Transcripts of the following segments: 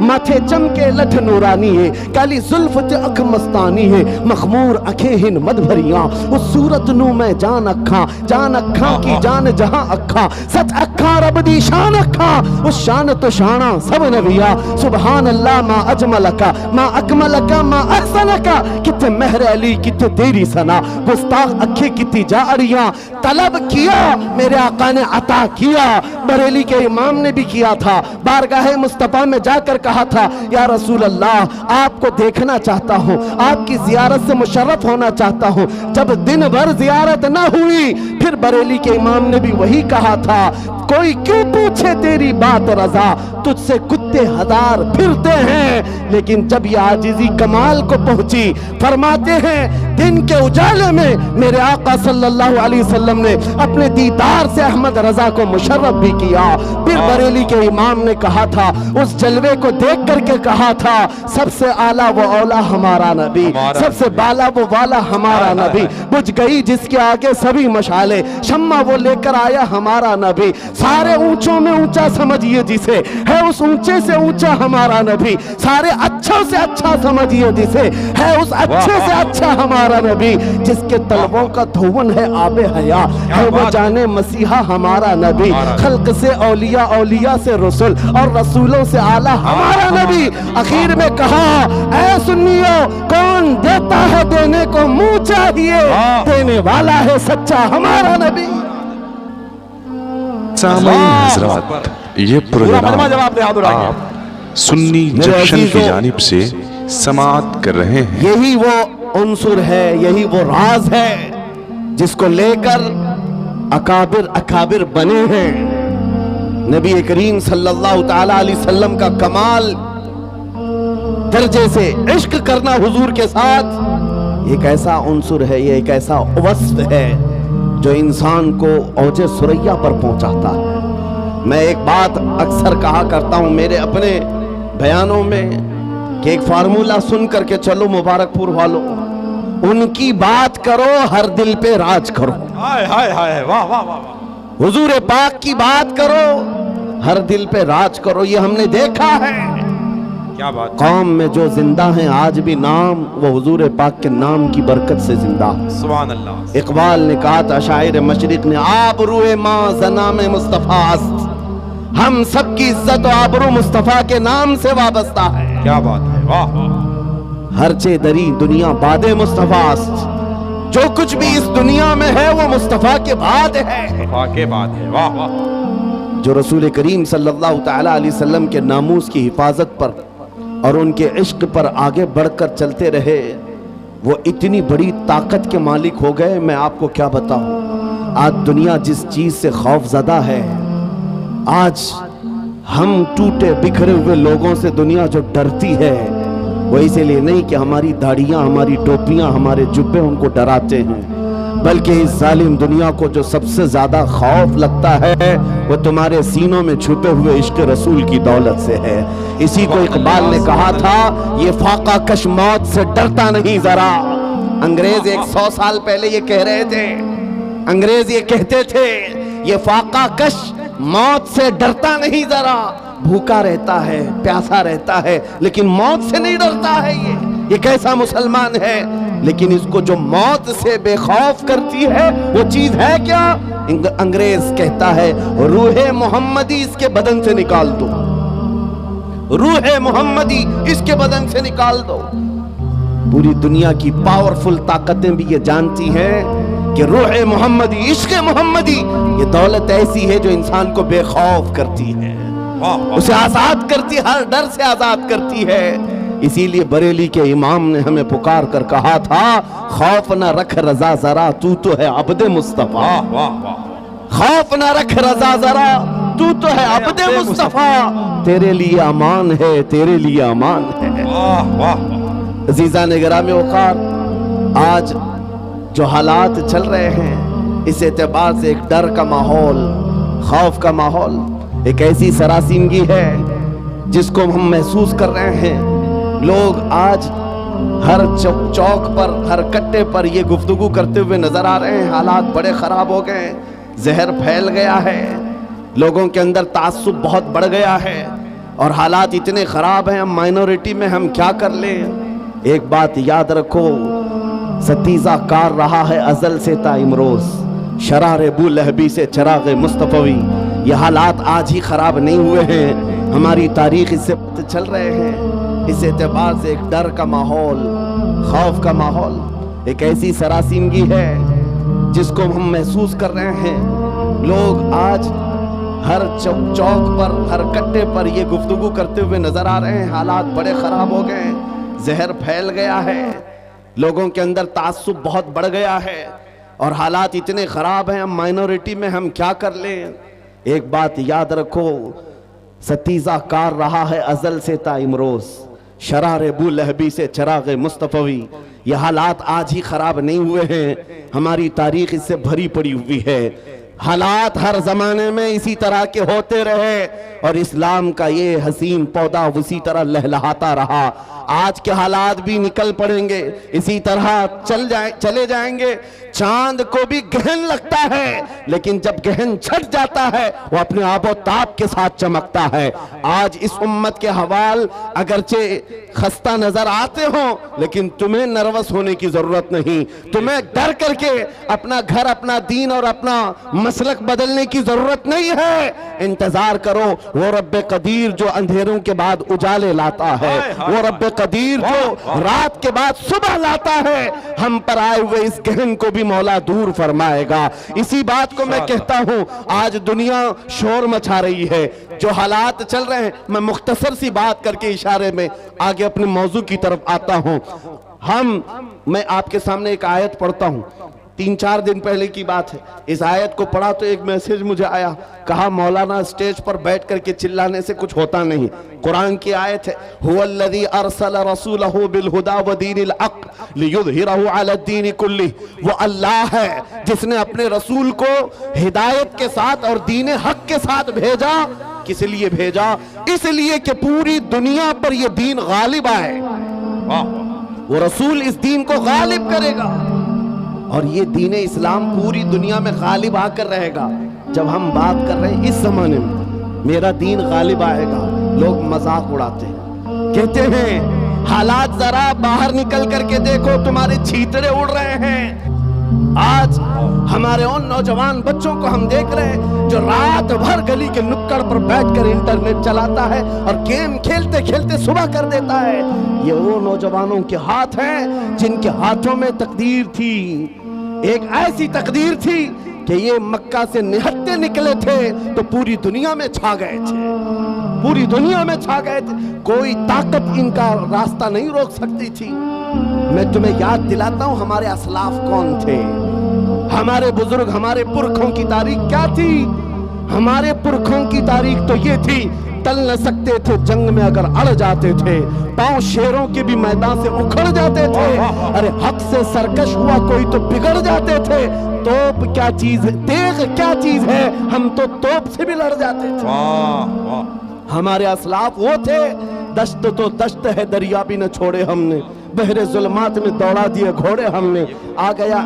ماتھے چمکے لٹھ نورانی ہے کالی زلف تے اکھ مستانی ہے مخمور اکھیں ہن مد بھریاں اس صورت نو میں جان اکھاں کی جان جہاں اکھاں سچ اکھاں رب دی شان اکھاں اس شان تو شانہ سب نبیا سبحان اللہ ما اجملکا ما اکملکا ما احسنکا کتے مہر علی کتے تیری ثنا گستاخ اکھیں کتی جاریاں طلب کیا میرے آقا نے عطا کیا بریلی کے امام نے بھی کیا تھا بارگاہ مصطفیٰ میں جا کر کہا تھا یا رسول اللہ آپ کو دیکھنا چاہتا ہوں آپ کی زیارت سے مشرف ہونا چاہتا ہوں جب دن بھر زیارت نہ ہوئی پھر بریلی کے امام نے بھی وہی کہا تھا کوئی کیوں پوچھے تیری بات رضا تجھ سے کتے ہزار پھرتے ہیں لیکن جب یہ عاجزی کمال کو پہنچی فرماتے ہیں دن کے اجالے میں میرے آقا صلی اللہ علیہ وسلم نے اپنے دیدار سے احمد رضا کو مشرف بھی کیا پھر بریلی کے امام نے کہا تھا اس جلوے کو دیکھ کر کے کہا تھا سب سے اعلیٰ و اولا ہمارا نبی سب سے بالا وہ والا ہمارا نبی بجھ گئی جس کے آگے سبھی مشالے شمع وہ لے کر آیا ہمارا نبی سارے اونچوں میں اونچا سمجھئے جسے ہے اس اونچے سے اونچا ہمارا نبی سارے اچھوں سے اچھا سمجھئے جسے ہے اس اچھے سے اچھا ہمارا نبی جس کے طلبوں کا دھون ہے آب حیا ہے وہ جانے مسیحا ہمارا نبی خلق سے اولیاء اولیاء سے رسول اور رسولوں سے اعلیٰ ہمارا نبی اخیر میں کہا اے سنیو کون دیتا ہے دینے کو منہ چاہیے دینے والا ہے سچا ہمارا نبی سامعین حضرات یہ پروگرام آپ سنی جنکشن کی جانب سے سماعت کر رہے ہیں یہی وہ عنصر ہے یہی وہ راز ہے جس کو لے کر اکابر بنے ہیں نبی کریم صلی اللہ تعالی علیہ وسلم کا کمال درجے سے عشق کرنا حضور کے ساتھ ایک ایسا عنصر ہے یہ ایک ایسا وصف ہے جو انسان کو اوج ثریا پر پہنچاتا ہے میں ایک بات اکثر کہا کرتا ہوں میرے اپنے بیانوں میں کہ ایک فارمولہ سن کر کے چلو مبارک پور والوں ان کی بات کرو ہر دل پہ راج کرو حضور پاک کی بات کرو ہر دل پہ راج کرو یہ ہم نے دیکھا ہے کیا بات قوم میں جو زندہ ہیں آج بھی نام وہ حضور پاک کے نام کی برکت سے زندہ سبحان اللہ اقبال نے کہا تھا شاعر مشرق نے آبرو ماں زنام مصطفیٰ است ہم سب کی عزت و آبرو مصطفیٰ کے نام سے وابستہ ہے کیا بات ہے واہ ہر چے دری دنیا باد مصطفیٰ است جو کچھ بھی اس دنیا میں ہے وہ مصطفیٰ کے بعد ہے مصطفیٰ کے بعد ہے واہ واہ جو رسول کریم صلی اللہ تعالی علیہ وسلم کے ناموس کی حفاظت پر اور ان کے عشق پر آگے بڑھ کر چلتے رہے وہ اتنی بڑی طاقت کے مالک ہو گئے میں آپ کو کیا بتاؤں آج دنیا جس چیز سے خوف زدہ ہے آج ہم ٹوٹے بکھرے ہوئے لوگوں سے دنیا جو ڈرتی ہے وہ اسی لیے نہیں کہ ہماری داڑیاں ہماری ٹوپیاں ہمارے جبے ان کو ڈراتے ہیں بلکہ اس ظالم دنیا کو جو سب سے زیادہ خوف لگتا ہے وہ تمہارے سینوں میں چھپے ہوئے عشق رسول کی دولت سے ہے اسی کو اقبال نے کہا تھا یہ فاقہ کش موت سے ڈرتا نہیں ذرا انگریز 100 سال پہلے یہ کہہ رہے تھے انگریز یہ کہتے تھے یہ فاقہ کش موت سے ڈرتا نہیں ذرا بھوکا رہتا ہے پیاسا رہتا ہے لیکن موت سے نہیں ڈرتا ہے یہ کیسا مسلمان ہے لیکن اس کو جو موت سے بے خوف کرتی ہے وہ چیز ہے کیا انگریز کہتا ہے روح محمدی اس کے بدن سے نکال دو روح محمدی اس کے بدن سے نکال دو پوری دنیا کی پاورفل طاقتیں بھی یہ جانتی ہیں کہ روح محمدی عشق محمدی یہ دولت ایسی ہے جو انسان کو بے خوف کرتی ہے اسے آزاد کرتی ہر ڈر سے آزاد کرتی ہے اسی لیے بریلی کے امام نے ہمیں پکار کر کہا تھا خوف نہ رکھ رضا ذرا تو ہے عبد مصطفیٰ خوف نہ رکھ رضا ذرا تو ہے عبد مصطفیٰ تیرے لیے امان ہے تیرے لیے امان ہے عزیزان گرامی وقار آج جو حالات چل رہے ہیں اس اعتبار سے ایک ڈر کا ماحول خوف کا ماحول ایک ایسی سراسیمگی ہے جس کو ہم محسوس کر رہے ہیں لوگ آج ہر چوک پر ہر کٹے پر یہ گفتگو کرتے ہوئے نظر آ رہے ہیں حالات بڑے خراب ہو گئے زہر پھیل گیا ہے لوگوں کے اندر تعصب بہت بڑھ گیا ہے اور حالات اتنے خراب ہیں، ہم مائنورٹی میں ہم کیا کر لیں؟ ایک بات یاد رکھو، ستیزہ کار رہا ہے ازل سے تا امروز، شرار ابو لہبی سے چراغ مصطفی۔ یہ حالات آج ہی خراب نہیں ہوئے ہیں، ہماری تاریخ اس سے چل رہے ہیں۔ اس اعتبار سے ایک ڈر کا ماحول، خوف کا ماحول، ایک ایسی سراسیمگی ہے جس کو ہم محسوس کر رہے ہیں۔ لوگ آج ہر چوک پر، ہر کٹے پر یہ گفتگو کرتے ہوئے نظر آ رہے ہیں، حالات بڑے خراب ہو گئے ہیں، زہر پھیل گیا ہے، لوگوں کے اندر تعصب بہت بڑھ گیا ہے، اور حالات اتنے خراب ہیں، ہم مائنورٹی میں ہم کیا کر لیں؟ ایک بات یاد رکھو، ستیزہ کار رہا ہے ازل سے تا امروز، شرار ابو لہبی سے چراغ مصطفی۔ یہ حالات آج ہی خراب نہیں ہوئے ہیں، ہماری تاریخ اس سے بھری پڑی ہوئی ہے۔ حالات ہر زمانے میں اسی طرح کے ہوتے رہے اور اسلام کا یہ حسین پودا اسی طرح لہلہاتا رہا۔ آج کے حالات بھی نکل پڑیں گے، اسی طرح چلے جائیں گے۔ چاند کو بھی گہن لگتا ہے، لیکن جب گہن چھٹ جاتا ہے وہ اپنے آب و تاب کے ساتھ چمکتا ہے۔ آج اس امت کے حوال اگرچہ خستہ نظر آتے ہوں، لیکن تمہیں نروس ہونے کی ضرورت نہیں، تمہیں ڈر کر کے اپنا گھر، اپنا دین اور اپنا مسلک بدلنے کی ضرورت نہیں ہے۔ انتظار کرو وہ رب قدیر جو اندھیروں کے بعد اجالے لاتا ہے، وہ رب قدیر جو رات کے بعد صبح لاتا ہے، ہم پر آئے ہوئے اس گہن کو بھی مولا دور فرمائے گا۔ اسی بات کو میں کہتا ہوں، آج دنیا شور مچا رہی ہے، جو حالات چل رہے ہیں، میں مختصر سی بات کر کے اشارے میں آگے اپنے موضوع کی طرف آتا ہوں۔ میں آپ کے سامنے ایک آیت پڑھتا ہوں، 3-4 دن پہلے کی بات ہے۔ اس آیت کو پڑھا تو ایک میسیج مجھے آیا، کہا مولانا اسٹیج پر بیٹھ کر کے چلانے سے کچھ ہوتا نہیں۔ قرآن کی آیت ہے، هو الذی ارسل رسولہ بالہدی ودین الحق لیظہرہ علی الدین کلہ۔ وہ اللہ ہے جس نے اپنے رسول کو ہدایت کے ساتھ اور دین حق کے ساتھ بھیجا۔ کس لیے بھیجا؟ اس لیے کہ پوری دنیا پر یہ دین غالب آئے۔ وہ رسول اس دین کو غالب کرے گا، اور یہ دین اسلام پوری دنیا میں غالب آ کر رہے گا۔ جب ہم بات کر رہے ہیں اس زمانے میں میرا دین غالب آئے گا، لوگ مذاق اڑاتے ہیں، کہتے ہیں حالات ذرا باہر نکل کر کے دیکھو، تمہارے چھیتڑے اڑ رہے ہیں۔ آج ہمارے ان نوجوان بچوں کو ہم دیکھ رہے ہیں جو رات بھر گلی کے نکڑ پر بیٹھ کر انٹرنیٹ چلاتا ہے اور گیم کھیلتے کھیلتے صبح کر دیتا ہے۔ یہ وہ نوجوانوں کے ہاتھ ہیں جن کے ہاتھوں میں تقدیر تھی، ایک ایسی تقدیر تھی کہ یہ مکہ سے نہتے نکلے تھے تو پوری دنیا میں چھا گئے تھے، پوری دنیا میں چھا گئے تھے، کوئی طاقت ان کا راستہ نہیں روک سکتی تھی۔ میں تمہیں یاد دلاتا ہوں ہمارے اسلاف کون تھے، ہمارے بزرگ، ہمارے پرکھوں کی تاریخ کیا تھی۔ ہمارے پرکھوں کی تاریخ تو یہ تھی، ٹل نہ سکتے تھے جنگ میں اگر اڑ جاتے تھے، پاؤں شیروں کے بھی میدان سے اکھڑ جاتے تھے، ارے حق سے سرکش ہوا کوئی تو بگڑ جاتے تھے۔ توپ کیا چیز ہے، تیغ کیا چیز ہے، ہم تو توپ سے بھی لڑ جاتے تھے۔ ہمارے اسلاف وہ تھے، دشت تو دشت ہے دریا بھی نہ چھوڑے ہم نے، بحر ظلمات میں دوڑا دیے گھوڑے ہم نے، آ گیا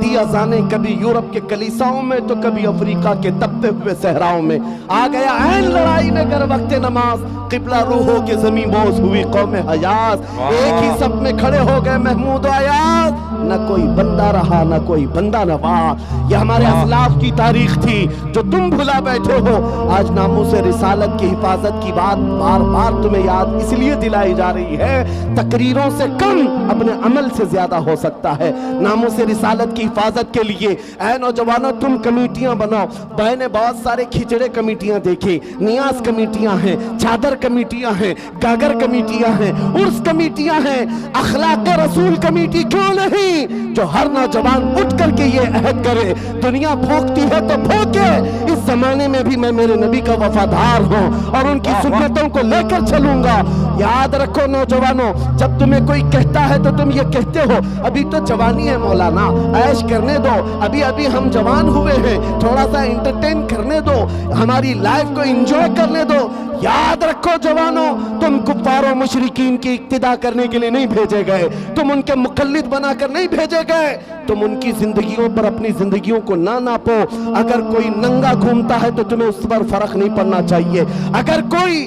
دیا زانے کبھی یورپ کے کلیساؤں میں تو کبھی افریقہ کے تپتے ہوئے صحراؤں میں، آ گیا عین لڑائی میں گر وقت نماز، قبلہ روحوں کے زمین بوس ہوئی قوم حجاز، ایک ہی سب میں کھڑے ہو گئے محمود و ایاز، نہ کوئی بندہ رہا نہ کوئی بندہ نوا۔ یہ ہمارے اسلاف کی تاریخ تھی جو تم بھلا بیٹھے ہو۔ آج ناموس رسالت کی حفاظت کی بات بار بار تمہیں یاد اس لیے دلائی جا رہی ہے، تقریروں سے کم اپنے عمل سے زیادہ ہو سکتا ہے۔ ناموس رسالت کی حفاظت کے لیے اے نوجوانوں تم کمیٹیاں بناؤ۔ میں نے بہت سارے کھچڑے کمیٹیاں دیکھی، نیاز کمیٹیاں ہیں، چادر کمیٹیاں ہیں، گاگر کمیٹیاں ہیں، عرس کمیٹیاں ہیں، اخلاق رسول کمیٹی کیوں نہیں، جو ہر نوجوان اٹھ کر کے یہ عہد کرے، دنیا بھوکتی ہے تو بھوکے، اس زمانے میں بھی میں میرے نبی کا وفادار ہوں اور ان کی سنتوں کو لے کر چلوں گا۔ یاد رکھو نوجوانوں، جب تمہیں کوئی کہتا ہے تو تم یہ کہتے ہو ابھی تو جوانی ہے مولانا، عیش کرنے دو، ابھی ابھی ہم جوان ہوئے ہیں، تھوڑا سا انٹرٹین کرنے دو، ہماری لائف کو انجوائے کرنے دو۔ یاد رکھو جوانوں، تم کفار و مشرکین کی اقتداء کرنے کے لیے نہیں بھیجے گئے، تم ان کے مقلد بنا کر نہیں بھیجے گئے، تم ان کی زندگیوں پر اپنی زندگیوں کو نہ ناپو۔ اگر کوئی ننگا گھومتا ہے تو تمہیں اس پر فرق نہیں پڑنا چاہیے، اگر کوئی